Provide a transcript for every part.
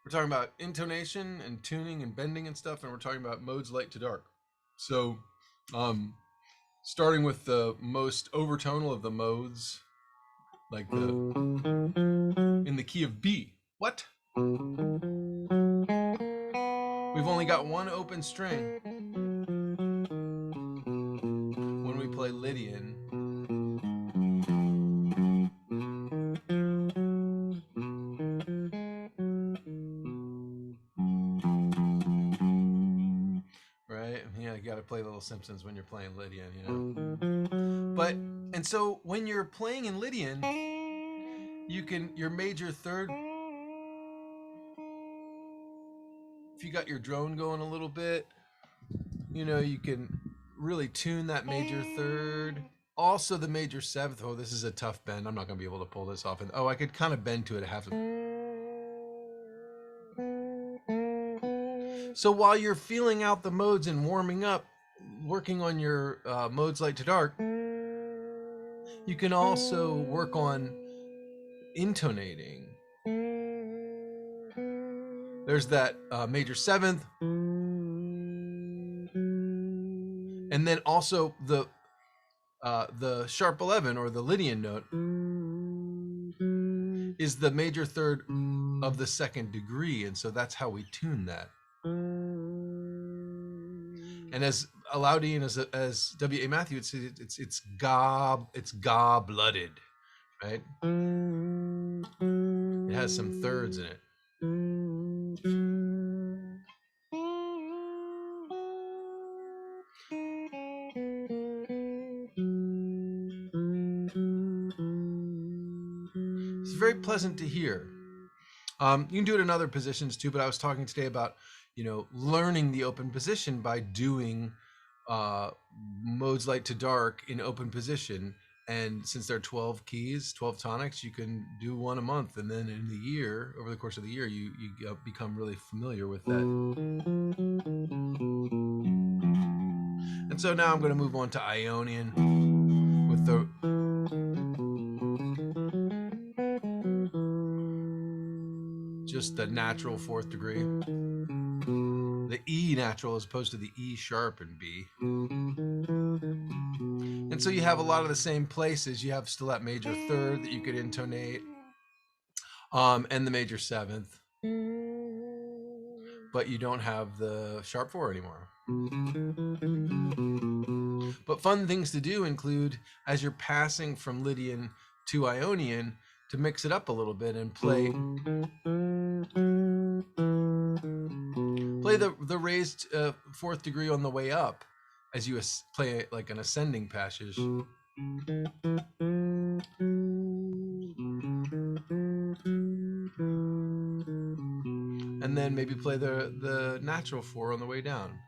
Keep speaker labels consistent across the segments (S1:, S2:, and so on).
S1: We're talking about intonation and tuning and bending and stuff, and we're talking about modes light to dark. So, um, starting with the most overtonal of the modes, like the in the key of B. What? We've only got one open string when we play Lydian. Right? Yeah, you got to play Little Simpsons when you're playing Lydian, you know. But and so when you're playing in Lydian, you can your major third. If you got your drone going a little bit, you know, you can really tune that major third. Also, the major seventh. Oh, this is a tough bend. I'm not going to be able to pull this off. And oh, I could kind of bend to it. Half. So while you're feeling out the modes and warming up, working on your modes light to dark, you can also work on intonating. There's that major seventh, and then also the sharp 11 or the Lydian note is the major third of the second degree, and so that's how we tune that. And as Laudian as W.A. Matthew, it's ga blooded, right? It has some thirds in it. It's very pleasant to hear. You can do it in other positions too, but I was talking today about, you know, learning the open position by doing modes light to dark in open position. And since there are 12 keys, 12 tonics, you can do one a month. And then in the year, over the course of the year, you become really familiar with that. And so now I'm going to move on to Ionian with the just the natural fourth degree. The E natural as opposed to the E sharp and B. And so you have a lot of the same places. You have still that major third that you could intonate, and the major seventh. But you don't have the sharp four anymore. But fun things to do include, as you're passing from Lydian to Ionian, to mix it up a little bit and play the raised fourth degree on the way up as you play like an ascending passage. And then maybe play the natural four on the way down.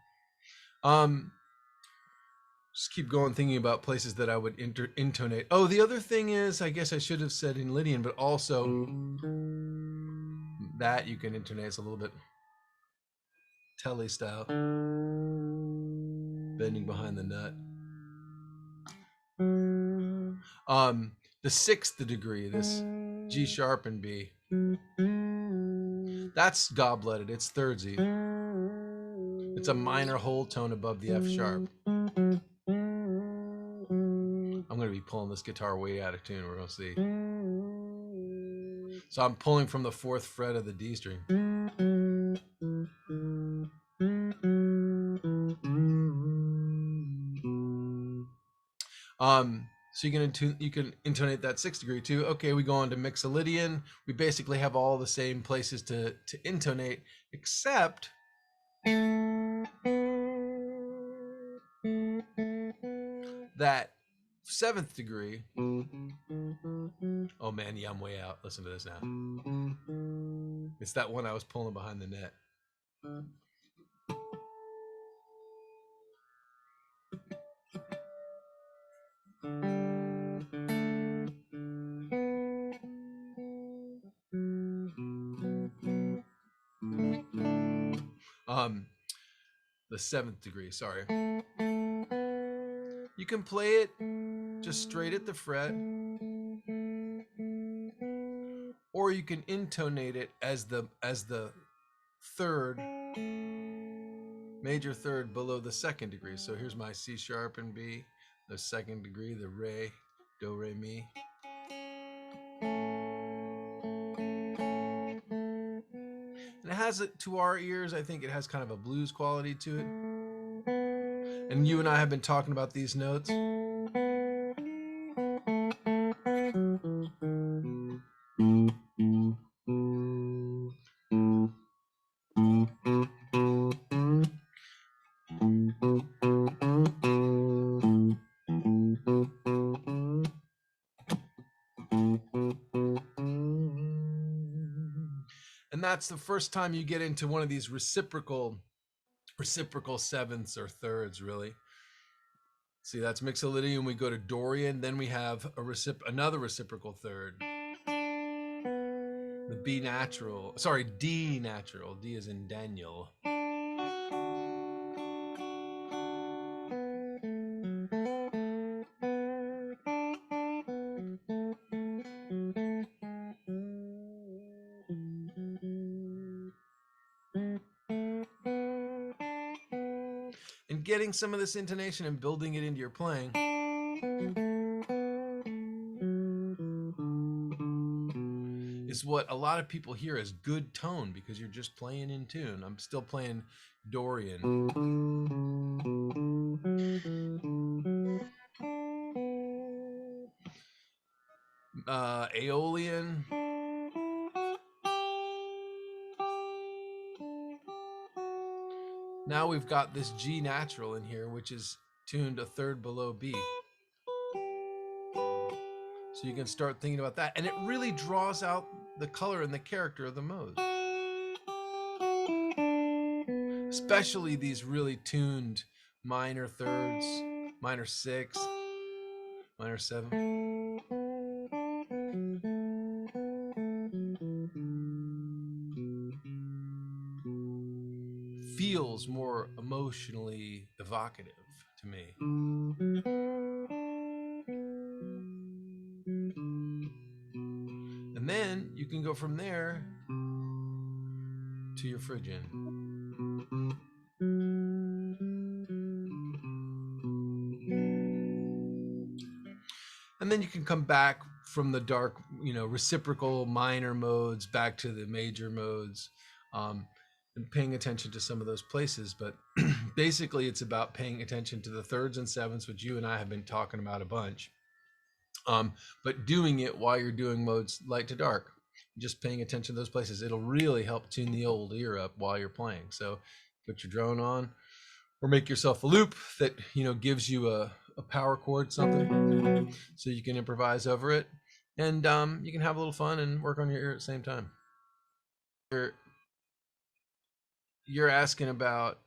S1: Just keep going thinking about places that I would intonate. Oh, the other thing is, I guess I should have said in Lydian, but also that you can intonate. It's a little bit telly style, bending behind the nut. The sixth degree, this G sharp and B, that's gobletted. It's thirdsy. It's a minor whole tone above the F sharp. I'm going to be pulling this guitar way out of tune. We're going to see. So I'm pulling from the fourth fret of the D string. So you can intonate that sixth degree too. Okay, we go on to Mixolydian. We basically have all the same places to intonate, except that seventh degree. Oh man, yeah, I'm way out. Listen to this now. It's that one I was pulling behind the net. The seventh degree, sorry. You can play it just straight at the fret, or you can intonate it as the third, major third below the second degree. So here's my C sharp and B, the second degree, the re, do, re, mi. And it has it, to our ears, I think it has kind of a blues quality to it. And you and I have been talking about these notes. And that's the first time you get into one of these reciprocal sevenths or thirds, really. See, that's Mixolydian. We go to Dorian, then we have another reciprocal third. The D natural. D is in Daniel. And getting some of this intonation and building it into your playing is what a lot of people hear as good tone, because you're just playing in tune. I'm still playing Dorian. Aeolian. Now we've got this G natural in here, which is tuned a third below B. So you can start thinking about that. And it really draws out the color and the character of the modes. Especially these really tuned minor thirds, minor 6, minor 7. Feels more emotionally evocative to me. And then you can go from there to your Phrygian. And then you can come back from the dark, reciprocal minor modes back to the major modes, and paying attention to some of those places. But basically, it's about paying attention to the thirds and sevenths, which you and I have been talking about a bunch. But doing it while you're doing modes light to dark, just paying attention to those places. It'll really help tune the old ear up while you're playing. So put your drone on, or make yourself a loop that gives you a power chord, something, so you can improvise over it, and you can have a little fun and work on your ear at the same time. You're asking about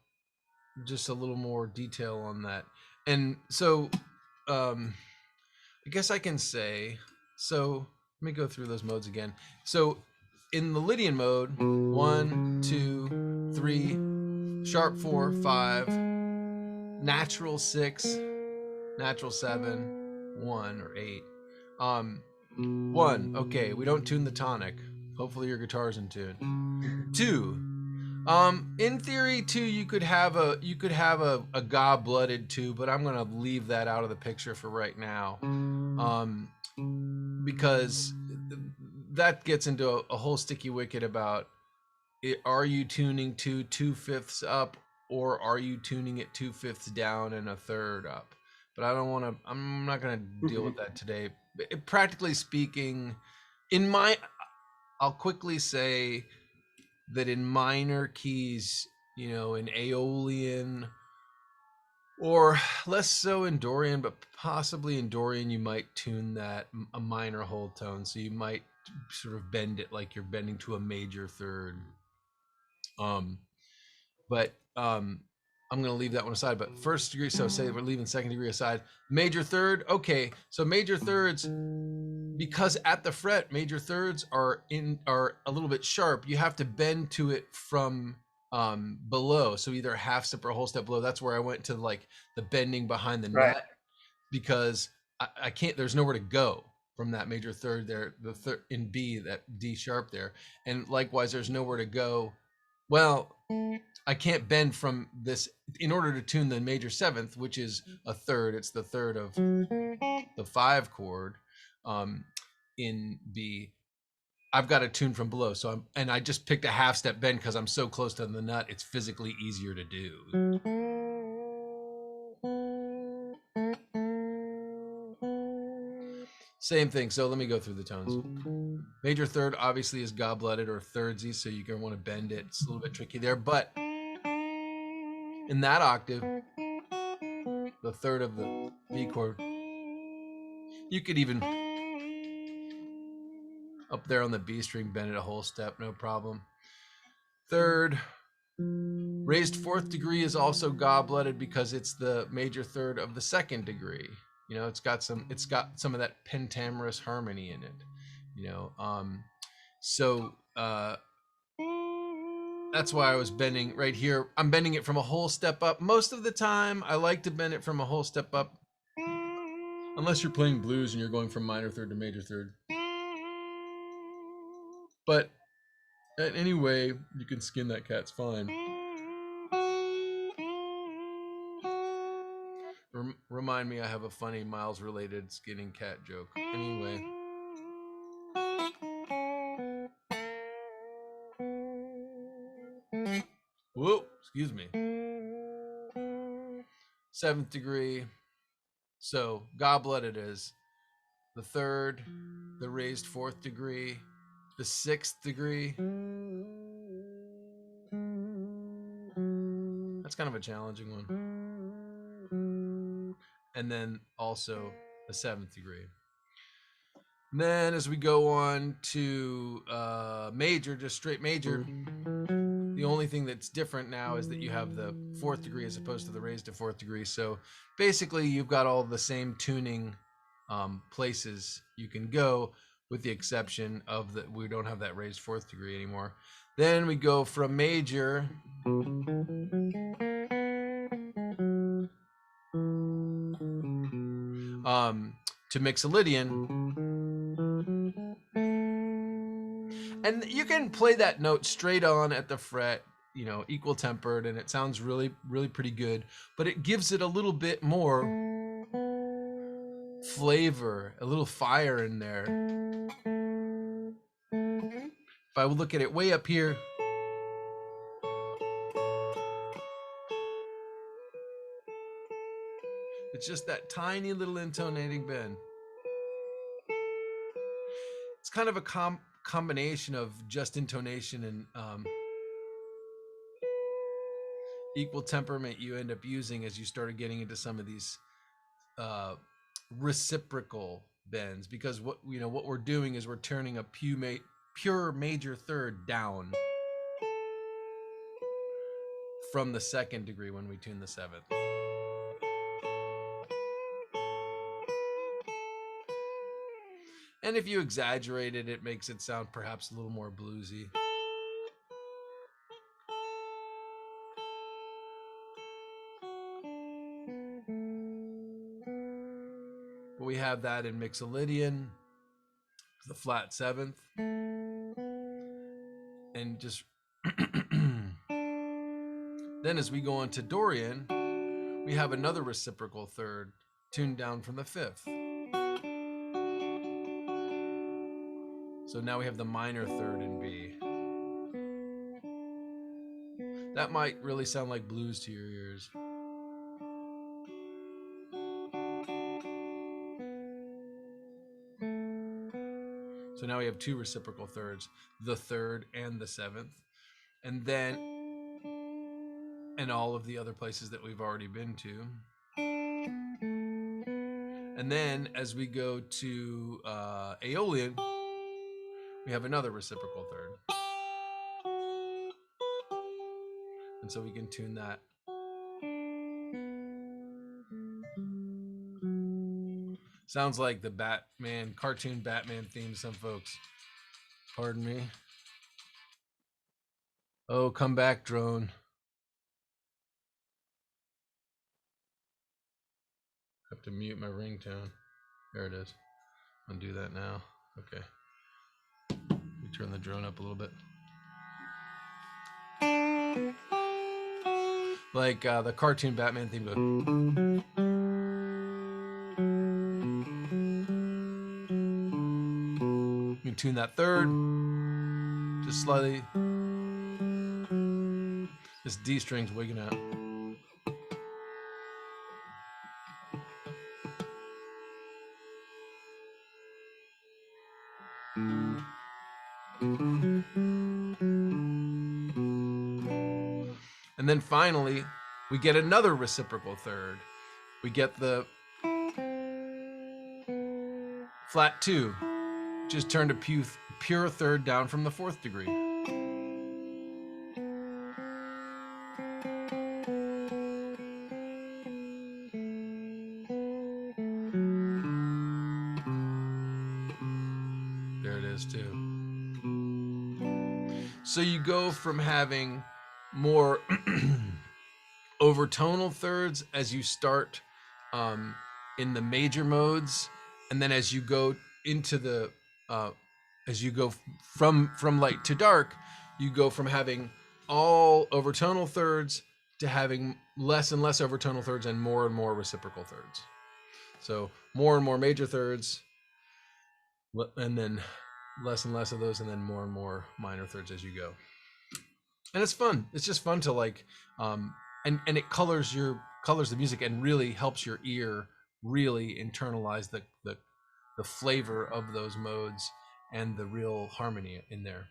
S1: just a little more detail on that, and so I guess I can say, so let me go through those modes again. So in the Lydian mode, 1, 2, 3, sharp 4, 5, natural 6, natural 7, 1 or 8. 1, okay, we don't tune the tonic. Hopefully your guitar's in tune. 2, in theory, 2, you could have a God-blooded 2, but I'm gonna leave that out of the picture for right now, because that gets into a whole sticky wicket about are you tuning to 2/5 up, or are you tuning it 2/5 down and a third up? But I'm not going to deal with that today. Practically speaking, I'll quickly say that in minor keys, in Aeolian, or less so in Dorian, but possibly in Dorian, you might tune that a minor whole tone. So you might sort of bend it like you're bending to a major third. But I'm going to leave that one aside. But first degree, so say we're leaving second degree aside. Major third, okay. So major thirds, because at the fret, major thirds are a little bit sharp. You have to bend to it from below. So either a half step or a whole step below. That's where I went to like the bending behind the nut, because I can't. There's nowhere to go from that major third there, the third in B, that D sharp there, and likewise, there's nowhere to go Well, I can't bend from this in order to tune the major seventh, which is a third. It's the third of the 5 chord in B. I've got to tune from below. So I just picked a half step bend because I'm so close to the nut. It's physically easier to do. Same thing. So let me go through the tones. Major third obviously is gobletted or thirdsy, so you're going to want to bend it. It's a little bit tricky there, but in that octave, the third of the B chord, you could even up there on the B string bend it a whole step, no problem. Third, raised 4th degree is also gobletted because it's the major third of the 2nd degree. You know, it's got some of that pentamerous harmony in it. You know, that's why I was bending right here. I'm bending it from a whole step up. Most of the time, I like to bend it from a whole step up, unless you're playing blues and you're going from minor third to major third. But anyway, you can skin that cat's fine. Remind me, I have a funny Miles-related skinning cat joke. Anyway. Whoa, excuse me. 7th degree. So gobletted is the 3rd, the raised 4th degree, the 6th degree. That's kind of a challenging one. And then also the 7th degree. And then as we go on to major, just straight major, the only thing that's different now is that you have the 4th degree as opposed to the raised to 4th degree. So basically you've got all the same tuning places you can go, with the exception of that we don't have that raised 4th degree anymore. Then we go from major to Mixolydian. And you can play that note straight on at the fret, you know, equal tempered, and it sounds really, really pretty good, but it gives it a little bit more flavor, a little fire in there. If I would look at it way up here, it's just that tiny little intonating bend. It's kind of a combination of just intonation and equal temperament you end up using as you started getting into some of these reciprocal bends, because what we're doing is we're turning a pure major third down from the 2nd degree when we tune the 7th. And if you exaggerate it, it makes it sound perhaps a little more bluesy. But we have that in Mixolydian, the flat 7th. And just then as we go on to Dorian, we have another reciprocal third tuned down from the 5th. So now we have the minor third in B. That might really sound like blues to your ears. So now we have 2 reciprocal thirds, the 3rd and the 7th. And then, and all of the other places that we've already been to. And then as we go to Aeolian, we have another reciprocal third. And so we can tune that. Sounds like the cartoon Batman theme to some folks. Pardon me. Oh, come back, drone. I have to mute my ringtone. There it is. Undo that now. Okay. We turn the drone up a little bit. Like the cartoon Batman theme goes. You can tune that third just slightly. This D string's wigging out. And then finally, we get another reciprocal third. We get the flat 2, just turned a pure third down from the 4th degree. There it is too. So you go from having more overtonal thirds as you start in the major modes, and then as you go into the as you go from light to dark, you go from having all overtonal thirds to having less and less overtonal thirds and more reciprocal thirds. So more and more major thirds, and then less and less of those, and then more and more minor thirds as you go. And it's fun. It's just fun to like, and it colors the music and really helps your ear really internalize the flavor of those modes and the real harmony in there.